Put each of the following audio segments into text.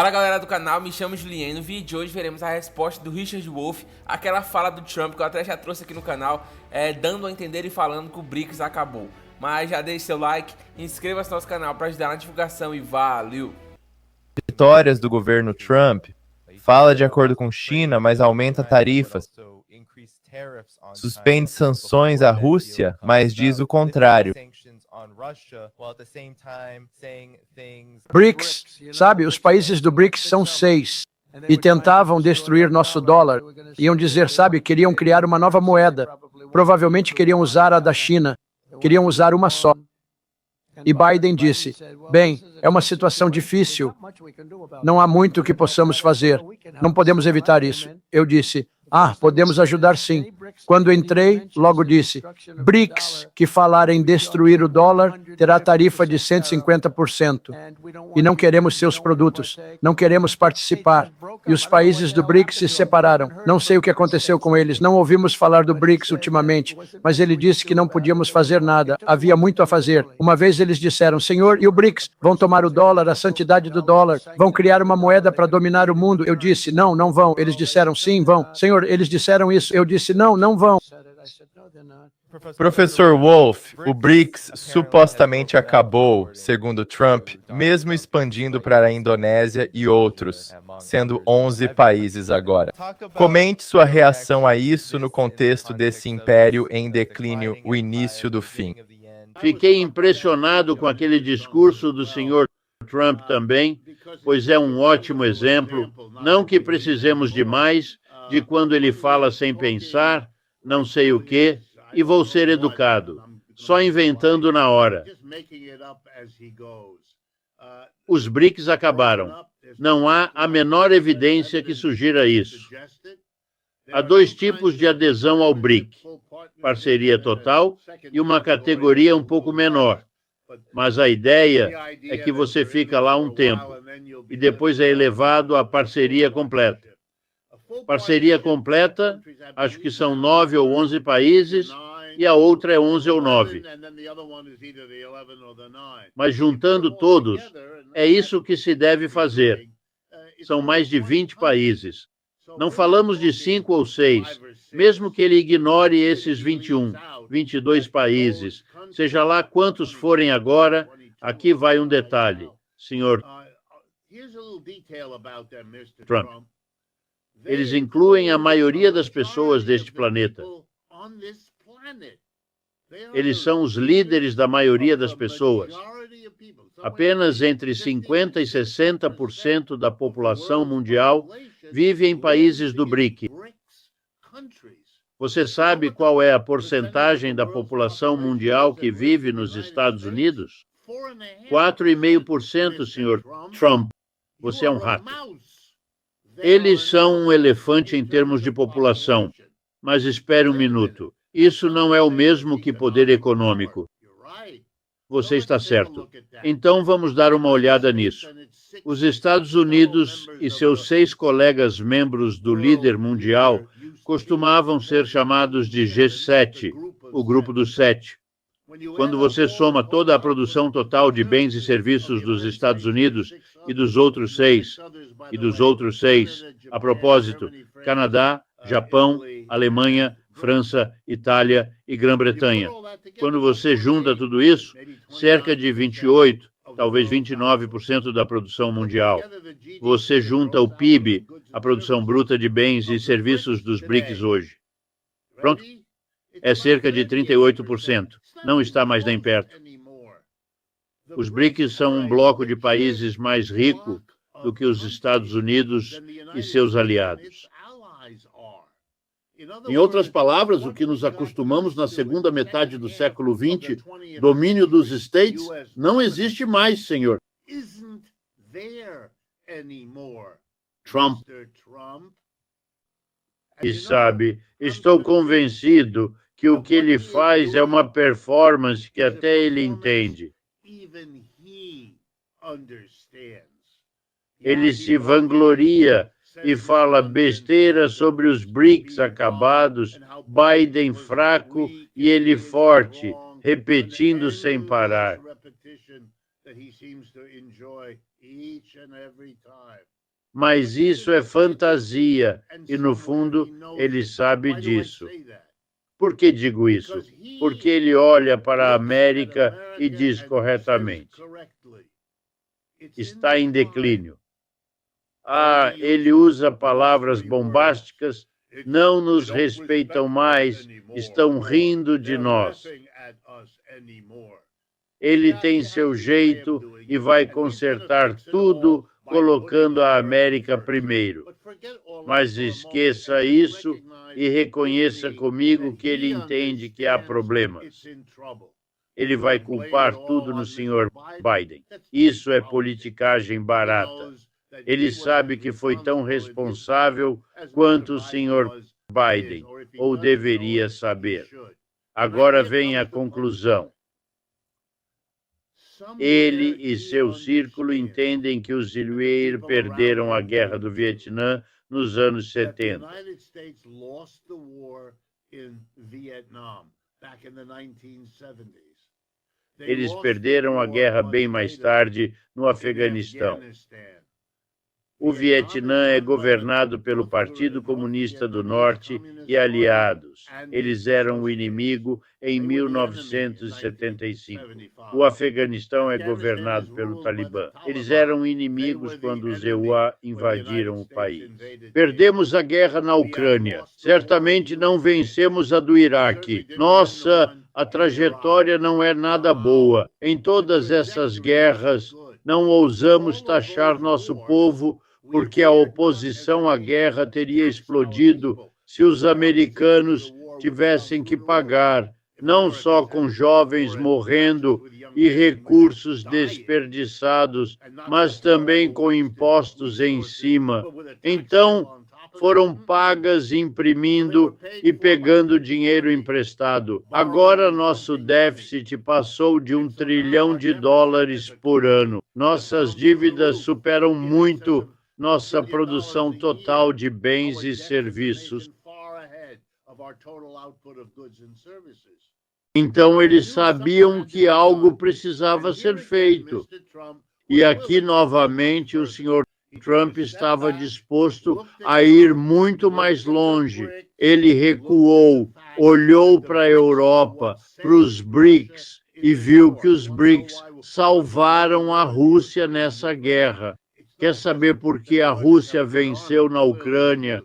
Fala galera do canal, me chamo Julien. No vídeo de hoje veremos a resposta do Richard Wolff àquela fala do Trump que eu até já trouxe aqui no canal, dando a entender e falando que o BRICS acabou. Mas já deixe seu like, inscreva-se no nosso canal para ajudar na divulgação e valeu! Vitórias do governo Trump fala de acordo com China, mas aumenta tarifas. Suspende sanções à Rússia, mas diz o contrário. BRICS, sabe, os países do BRICS são 6 e tentavam destruir nosso dólar. Iam dizer, sabe, queriam criar uma nova moeda. Provavelmente queriam usar a da China, queriam usar uma só. E Biden disse, bem, é uma situação difícil, não há muito que possamos fazer, não podemos evitar isso. Eu disse, podemos ajudar sim. Quando entrei, logo disse, BRICS, que falar em destruir o dólar, terá tarifa de 150%. E não queremos seus produtos, não queremos participar. E os países do BRICS se separaram. Não sei o que aconteceu com eles, não ouvimos falar do BRICS ultimamente, mas ele disse que não podíamos fazer nada, havia muito a fazer. Uma vez eles disseram, Senhor, e o BRICS? Vão tomar o dólar, a santidade do dólar, vão criar uma moeda para dominar o mundo. Eu disse, não, não vão. Eles disseram, sim, vão. Senhor, eles disseram isso. Eu disse, não, não vão. Professor Wolff, o BRICS supostamente acabou, segundo Trump, mesmo expandindo para a Indonésia e outros, sendo 11 países agora. Comente sua reação a isso no contexto desse império em declínio, o início do fim. Fiquei impressionado com aquele discurso do senhor Trump também, pois é um ótimo exemplo, não que precisemos de mais, de quando ele fala sem pensar, não sei o quê, e vou ser educado, só inventando na hora. Os BRICS acabaram. Não há a menor evidência que sugira isso. Há dois tipos de adesão ao BRIC, parceria total e uma categoria um pouco menor. Mas a ideia é que você fica lá um tempo e depois é elevado à parceria completa. Parceria completa, acho que são 9 ou 11 países, e a outra é 11 ou 9. Mas juntando todos, é isso que se deve fazer. São mais de 20 países. Não falamos de 5 ou 6, mesmo que ele ignore esses 21, 22 países. Seja lá quantos forem agora, aqui vai um detalhe, senhor Trump. Eles incluem a maioria das pessoas deste planeta. Eles são os líderes da maioria das pessoas. Apenas entre 50% e 60% da população mundial vive em países do BRIC. Você sabe qual é a porcentagem da população mundial que vive nos Estados Unidos? 4,5%, senhor Trump. Você é um rato. Eles são um elefante em termos de população, mas espere um minuto. Isso não é o mesmo que poder econômico. Você está certo. Então vamos dar uma olhada nisso. Os Estados Unidos e seus 6 colegas membros do líder mundial costumavam ser chamados de G7, o grupo dos 7. Quando você soma toda a produção total de bens e serviços dos Estados Unidos e dos outros 6, a propósito, Canadá, Japão, Alemanha, França, Itália e Grã-Bretanha. Quando você junta tudo isso, cerca de 28, talvez 29% da produção mundial. Você junta o PIB, a produção bruta de bens e serviços dos BRICS hoje. Pronto? É cerca de 38%. Não está mais nem perto. Os BRICS são um bloco de países mais rico do que os Estados Unidos e seus aliados. Em outras palavras, o que nos acostumamos na segunda metade do século XX, domínio dos States, não existe mais, senhor. Trump. E sabe, estou convencido que o que ele faz é uma performance que até ele entende. Ele se vangloria e fala besteira sobre os BRICS acabados, Biden fraco e ele forte, repetindo sem parar. Mas isso é fantasia, e no fundo ele sabe disso. Por que digo isso? Porque ele olha para a América e diz corretamente: está em declínio. Ele usa palavras bombásticas, não nos respeitam mais, estão rindo de nós. Ele tem seu jeito e vai consertar tudo, colocando a América primeiro. Mas esqueça isso e reconheça comigo que ele entende que há problemas. Ele vai culpar tudo no Sr. Biden. Isso é politicagem barata. Ele sabe que foi tão responsável quanto o Sr. Biden, ou deveria saber. Agora vem a conclusão. Ele e seu círculo entendem que os Zilweir perderam a guerra do Vietnã nos anos 70. Eles perderam a guerra bem mais tarde no Afeganistão. O Vietnã é governado pelo Partido Comunista do Norte e aliados. Eles eram o inimigo em 1975. O Afeganistão é governado pelo Talibã. Eles eram inimigos quando os EUA invadiram o país. Perdemos a guerra na Ucrânia. Certamente não vencemos a do Iraque. A trajetória não é nada boa. Em todas essas guerras, não ousamos taxar nosso povo porque a oposição à guerra teria explodido se os americanos tivessem que pagar, não só com jovens morrendo e recursos desperdiçados, mas também com impostos em cima. Então, foram pagas imprimindo e pegando dinheiro emprestado. Agora nosso déficit passou de $1 trilhão por ano. Nossas dívidas superam muito nossa produção total de bens e serviços. Então, eles sabiam que algo precisava ser feito. E aqui, novamente, o senhor Trump estava disposto a ir muito mais longe. Ele recuou, olhou para a Europa, para os BRICS, e viu que os BRICS salvaram a Rússia nessa guerra. Quer saber por que a Rússia venceu na Ucrânia?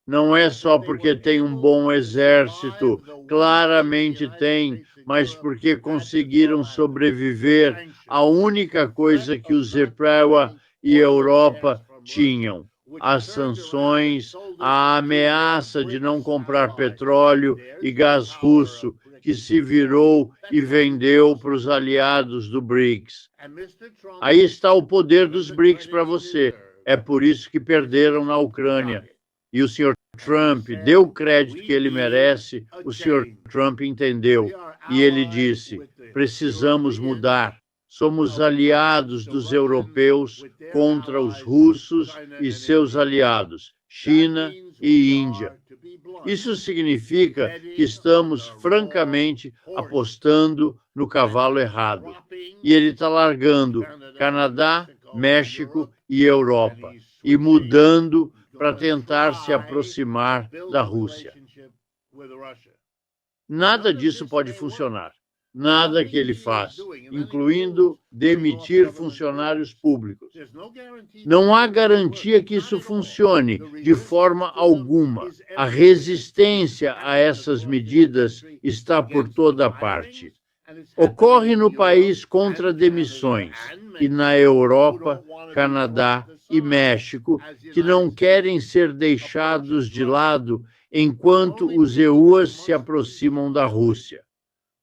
Não é só porque tem um bom exército, claramente tem, mas porque conseguiram sobreviver à única coisa que os EPEWA e Europa tinham: as sanções, a ameaça de não comprar petróleo e gás russo, que se virou e vendeu para os aliados do BRICS. Aí está o poder dos BRICS para você. É por isso que perderam na Ucrânia. E o senhor Trump deu o crédito que ele merece, o senhor Trump entendeu. E ele disse: precisamos mudar. Somos aliados dos europeus contra os russos e seus aliados, China e Índia. Isso significa que estamos, francamente, apostando no cavalo errado. E ele está largando Canadá, México e Europa, e mudando para tentar se aproximar da Rússia. Nada disso pode funcionar. Nada que ele faz, incluindo demitir funcionários públicos. Não há garantia que isso funcione de forma alguma. A resistência a essas medidas está por toda parte. Ocorre no país contra demissões e na Europa, Canadá e México, que não querem ser deixados de lado enquanto os EUAs se aproximam da Rússia.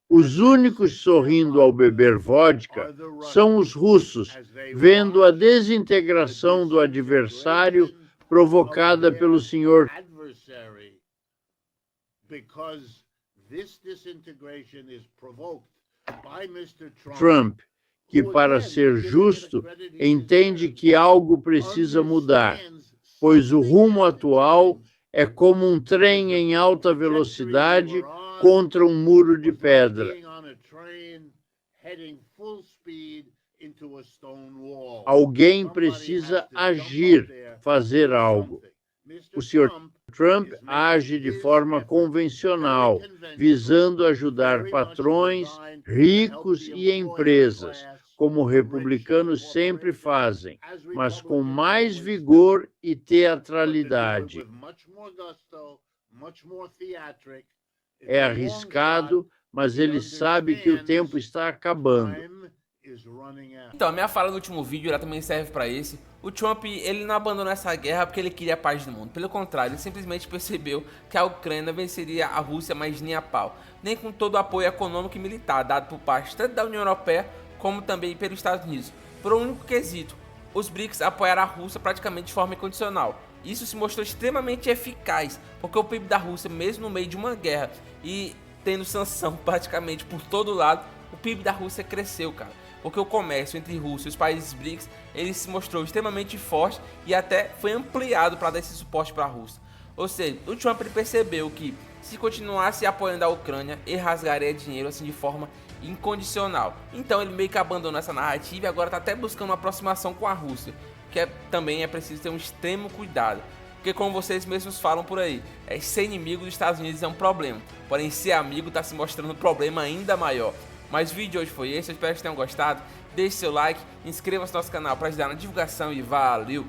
Os únicos sorrindo ao beber vodka são os russos, vendo a desintegração do adversário provocada pelo senhor Trump, que, para ser justo, entende que algo precisa mudar, pois o rumo atual é como um trem em alta velocidade contra um muro de pedra. Alguém precisa agir, fazer algo. O Sr. Trump age de forma convencional, visando ajudar patrões, ricos e empresas, como republicanos sempre fazem, mas com mais vigor e teatralidade. É arriscado, mas ele sabe que o tempo está acabando. Então, a minha fala no último vídeo ela também serve para esse. O Trump, ele não abandonou essa guerra porque ele queria a paz no mundo. Pelo contrário, ele simplesmente percebeu que a Ucrânia venceria a Rússia mais nem a pau. Nem com todo o apoio econômico e militar dado por parte tanto da União Europeia como também pelos Estados Unidos. Por um único quesito, os BRICS apoiaram a Rússia praticamente de forma incondicional. Isso se mostrou extremamente eficaz, porque o PIB da Rússia, mesmo no meio de uma guerra e tendo sanção praticamente por todo lado, o PIB da Rússia cresceu, cara. Porque o comércio entre Rússia e os países BRICS, ele se mostrou extremamente forte e até foi ampliado para dar esse suporte para a Rússia. Ou seja, o Trump ele percebeu que se continuasse apoiando a Ucrânia, ele rasgaria dinheiro assim de forma incondicional. Então ele meio que abandonou essa narrativa e agora está até buscando uma aproximação com a Rússia, que também é preciso ter um extremo cuidado. Porque como vocês mesmos falam por aí, ser inimigo dos Estados Unidos é um problema, porém ser amigo está se mostrando um problema ainda maior. Mas o vídeo de hoje foi esse, eu espero que tenham gostado. Deixe seu like, inscreva-se no nosso canal para ajudar na divulgação e valeu!